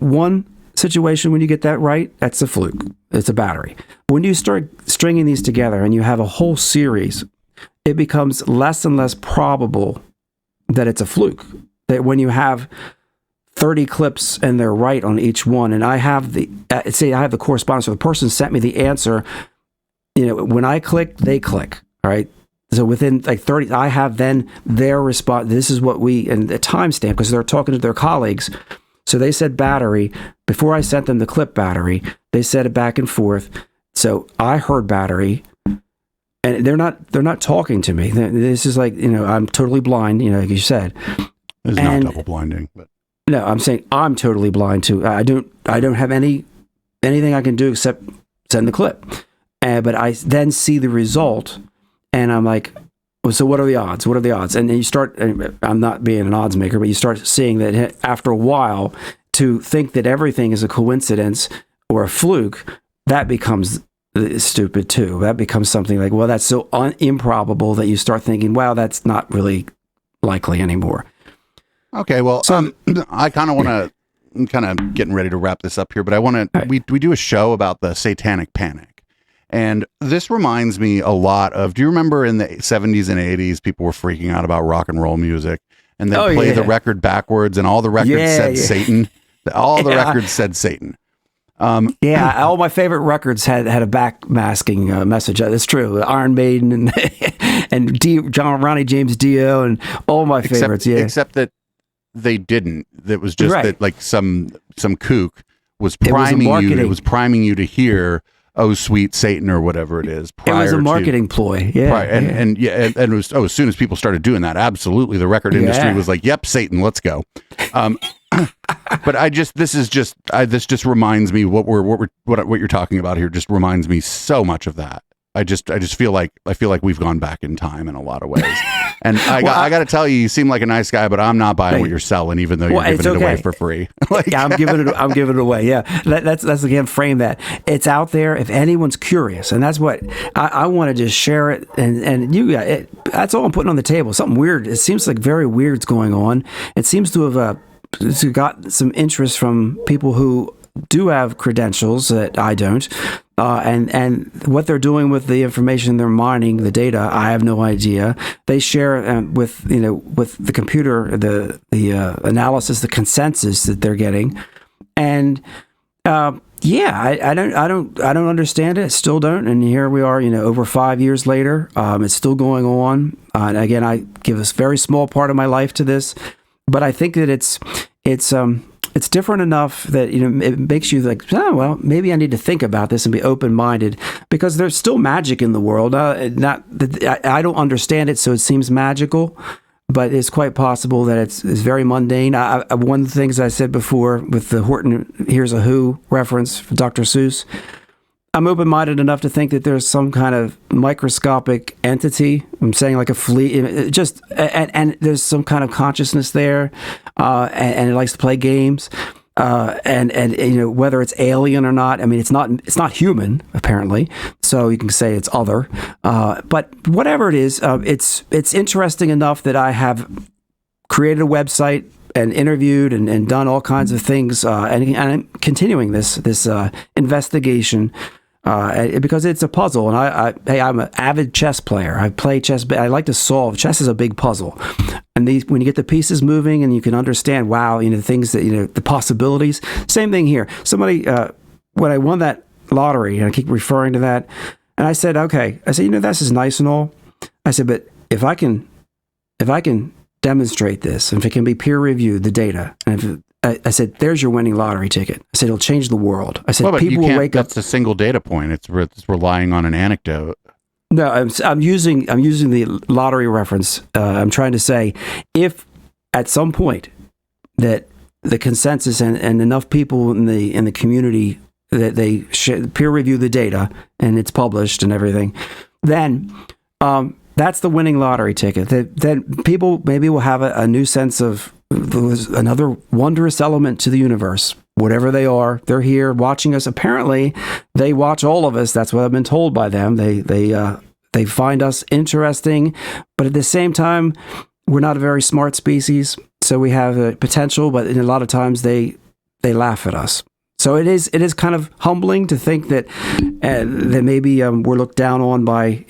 S2: One situation when you get that right, that's a fluke. It's a battery. When you start stringing these together and you have a whole series, it becomes less and less probable that it's a fluke. That when you have 30 clips and they're right on each one, and I have the correspondence, so the person sent me the answer, when I click, they click, all right? So within like 30, I have then their response. This is what and the timestamp, because they're talking to their colleagues. So they said battery. Before I sent them the clip battery, they said it back and forth. So I heard battery. And they're not talking to me. This is like, I'm totally blind, like you said.
S1: It's not double blinding, but
S2: no, I'm saying I'm totally blind too. I don't have anything I can do except send the clip. But I then see the result, and I'm like, well, so what are the odds? What are the odds? And then you start. I'm not being an odds maker, but you start seeing that after a while, to think that everything is a coincidence or a fluke, that becomes stupid too. That becomes something like, well, that's so improbable that you start thinking, wow, that's not really likely anymore.
S1: Okay, well, I kind of want to, I'm kind of getting ready to wrap this up here, but I want to, we do a show about the satanic panic. And this reminds me a lot of, do you remember in the 70s and 80s, people were freaking out about rock and roll music, and they'd play the record backwards, and all the records said Satan. All the records said Satan.
S2: All my favorite records had a backmasking message. That's true. Iron Maiden and Ronnie James Dio and all my favorites.
S1: Except that they didn't. That was just that like some kook was priming you. It was priming you to hear "Oh, sweet Satan" or whatever it is.
S2: It was a marketing ploy. Yeah.
S1: Prior, and it was, as soon as people started doing that, absolutely, the record industry was like, "Yep, Satan, let's go." But this just reminds me what you're talking about here. Just reminds me so much of that. I just feel like we've gone back in time in a lot of ways. And I got to tell you, you seem like a nice guy, but I'm not buying what you're selling, even though you're giving it away for free.
S2: Yeah, I'm giving it away. Yeah, that's again, frame that it's out there. If anyone's curious, and that's what I want to just share it. And that's all I'm putting on the table. Something weird. It seems like very weird's going on. It seems to have got some interest from people who do have credentials that I don't, and what they're doing with the information they're mining, the data, I have no idea. They share with the computer the analysis, the consensus that they're getting, and I don't understand it. Still don't. And here we are, over 5 years later, it's still going on. And again, I give a very small part of my life to this, but I think that it's different enough that it makes you like, oh well, maybe I need to think about this and be open-minded, because there's still magic in the world. Not that I don't understand it, so it seems magical, but it's quite possible that it's very mundane. One of the things I said before with the Horton Here's a Who reference for Dr. Seuss, I'm open-minded enough to think that there's some kind of microscopic entity. I'm saying like a flea, and there's some kind of consciousness there, and it likes to play games, and whether it's alien or not. I mean, it's not human apparently, so you can say it's other. But whatever it is, it's interesting enough that I have created a website and interviewed and done all kinds of things, and I'm continuing this investigation. Because it's a puzzle, and I'm an avid chess player. I play chess, but I like to solve. Chess is a big puzzle, and when you get the pieces moving, and you can understand, wow, the things that the possibilities. Same thing here. Somebody, when I won that lottery, and I keep referring to that, and I said, okay, this is nice and all. I said, but if I can demonstrate this, and if it can be peer reviewed, the data, and I said, there's your winning lottery ticket. I said, it'll change the world. I said, people will wake up.
S1: That's a single data point. It's relying on an anecdote.
S2: No, I'm using the lottery reference. I'm trying to say, if at some point that the consensus and enough people in the community that they peer review the data and it's published and everything, then that's the winning lottery ticket. Then people maybe will have a new sense of another wondrous element to the universe. Whatever they are, they're here watching us. Apparently, they watch all of us. That's what I've been told by them. They find us interesting, but at the same time, we're not a very smart species. So we have a potential, but a lot of times they laugh at us. So it is kind of humbling to think that maybe we're looked down on by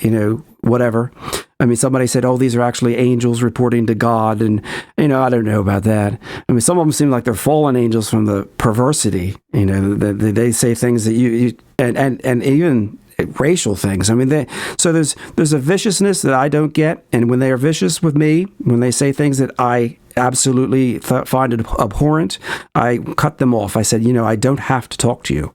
S2: whatever. I mean, somebody said, "Oh, these are actually angels reporting to God," and I don't know about that. I mean, some of them seem like they're fallen angels from the perversity. They say things that you and even racial things. I mean, so there's a viciousness that I don't get, and when they are vicious with me, when they say things that I absolutely find it abhorrent, I cut them off. I said, I don't have to talk to you.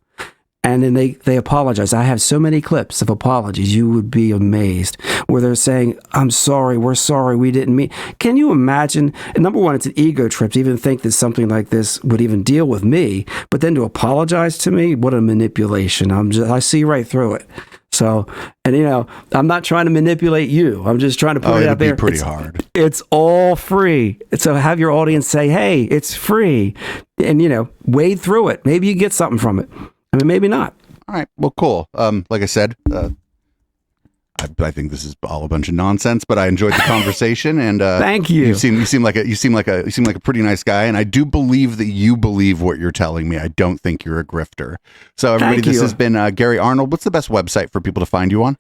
S2: And then they apologize. I have so many clips of apologies. You would be amazed where they're saying, I'm sorry, we're sorry, we didn't mean. Can you imagine? And number one, it's an ego trip to even think that something like this would even deal with me, but then to apologize to me, what a manipulation. I see right through it. So, and I'm not trying to manipulate you. I'm just trying to put it out there.
S1: It'd be pretty hard.
S2: It's all free. So have your audience say, hey, it's free. And, wade through it. Maybe you get something from it. I mean, maybe not.
S1: All right. Well, cool. Like I said, I think this is all a bunch of nonsense, but I enjoyed the conversation. And
S2: thank you.
S1: You seem like a pretty nice guy, and I do believe that you believe what you're telling me. I don't think you're a grifter. So, everybody, this has been Gary Arnold. What's the best website for people to find you on?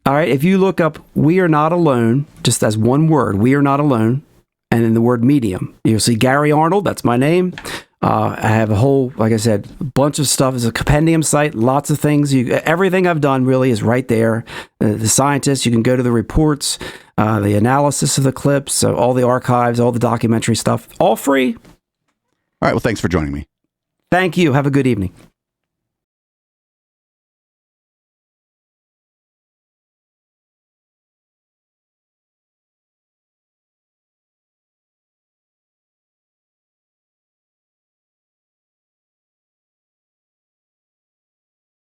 S2: All right. If you look up "We Are Not Alone," just as one word, "We Are Not Alone," and then the word "medium," you'll see Gary Arnold. That's my name. I have a whole, like I said, bunch of stuff. It's a compendium site, lots of things. Everything I've done really is right there. The scientists, you can go to the reports, the analysis of the clips, all the archives, all the documentary stuff, all free.
S1: All right. Well, thanks for joining me.
S2: Thank you. Have a good evening.